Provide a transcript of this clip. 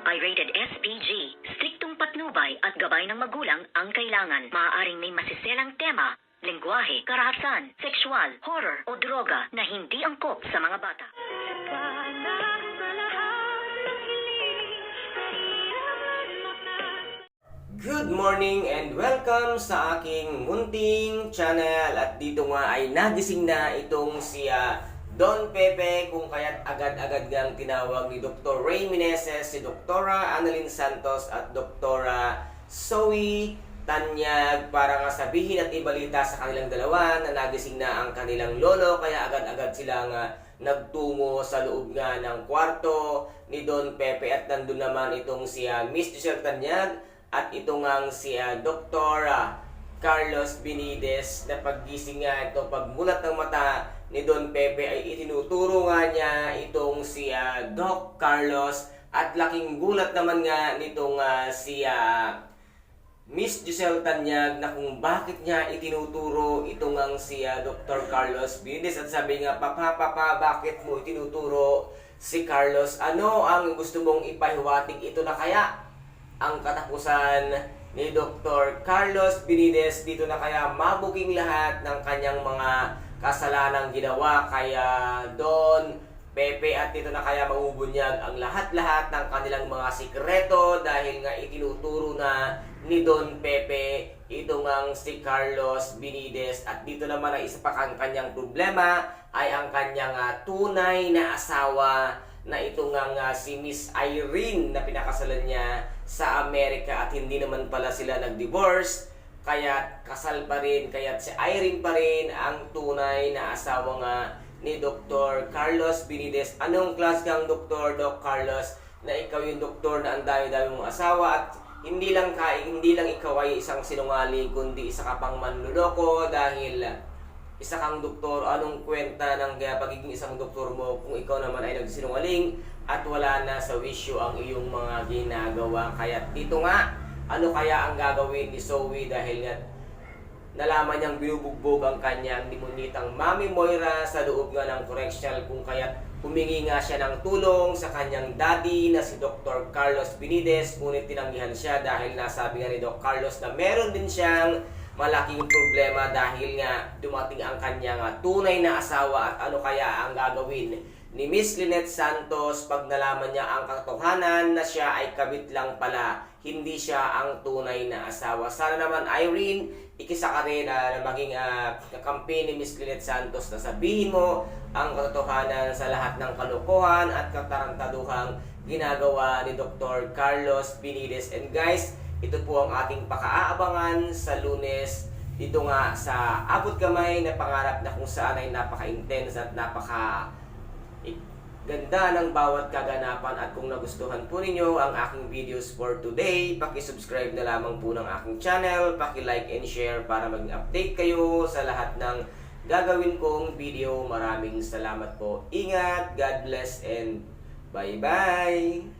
ay rated SPG. Striktong patnubay at gabay ng magulang ang kailangan. Maaaring may masiselang tema, lengguwahe, karahasan, sexual, horror o droga na hindi angkop sa mga bata. Good morning and welcome sa aking munting channel. At dito nga ay nagising na itong si Don Pepe, kung kaya't agad-agad ngang tinawag ni Dr. Ray Meneses, si Dr. Annalyn Santos at Dr. Zoe Tanyag para nga sabihin at ibalita sa kanilang dalawa na nagising na ang kanilang lolo. Kaya agad-agad silang nagtungo sa loob nga ng kwarto ni Don Pepe at nandun naman itong si Miss Giselle Tanyag at ito ngang si Dr. Carlos Binides na paggising nga ito, pagmulat ng mata ni Don Pepe ay itinuturo nga niya itong si Doc Carlos at laking gulat naman nga nitong si Miss Giselle Tanyag na kung bakit niya itinuturo itong ang si Dr. Carlos Binides at sabi nga, Papa, bakit mo itinuturo si Carlos? Ano ang gusto mong ipahiwatig? Ito na kaya ang katapusan ni Dr. Carlos Binides? Dito na kaya mabuging lahat ng kanyang mga kasalanang ginawa kaya Don Pepe at dito na kaya mabubunyag ang lahat-lahat ng kanilang mga sikreto dahil nga itinuturo na ni Don Pepe ito ngang si Carlos Binides. At dito naman ay isa pa ang kanyang problema ay ang kanyang tunay na asawa na ito nga si Miss Irene na pinakasalan niya sa Amerika at hindi naman pala sila nag-divorce. Kaya kasal pa rin, kaya si Irene pa rin ang tunay na asawa nga ni Dr. Carlos Binides. Anong class kang Dr. Doc Carlos na ikaw yung doktor na ang dami-dami mong asawa at hindi lang ikaw ay isang sinungaling kundi isa ka pang manluloko dahil isa kang doktor. Anong kwenta ng pagiging isang doktor mo kung ikaw naman ay nagsinungaling at wala na sa wisyo ang iyong mga ginagawa? Kaya dito nga, ano kaya ang gagawin ni Zoe dahil nga nalaman niyang binubugbog ang kanyang demonitang Mami Moira sa loob nga ng correctional, kung kaya humingi nga siya ng tulong sa kanyang daddy na si Dr. Carlos Binides, ngunit tinanggihan siya dahil nasabi nga ni Dr. Carlos na meron din siyang malaking problema dahil nga dumating ang kanyang tunay na asawa. At ano kaya ang gagawin ni Miss Lynette Santos pag nalaman niya ang katotohanan na siya ay kabit lang pala, hindi siya ang tunay na asawa? Sana naman Irene, ikisa ka rin na maging kakampi ni Miss Lynette Santos na sabihin mo ang katotohanan sa lahat ng kalokohan at katarantaduhang ginagawa ni Dr. Carlos Binides. And guys, ito po ang ating pakaaabangan sa Lunes dito nga sa Abot Kamay na Pangarap, na kung saan ay napaka-intense at ganda ng bawat kaganapan. At kung nagustuhan po ninyo ang aking videos for today, paki-subscribe na lamang po ng aking channel, paki-like and share para maging update kayo sa lahat ng gagawin kong video. Maraming salamat po. Ingat, God bless, and bye-bye!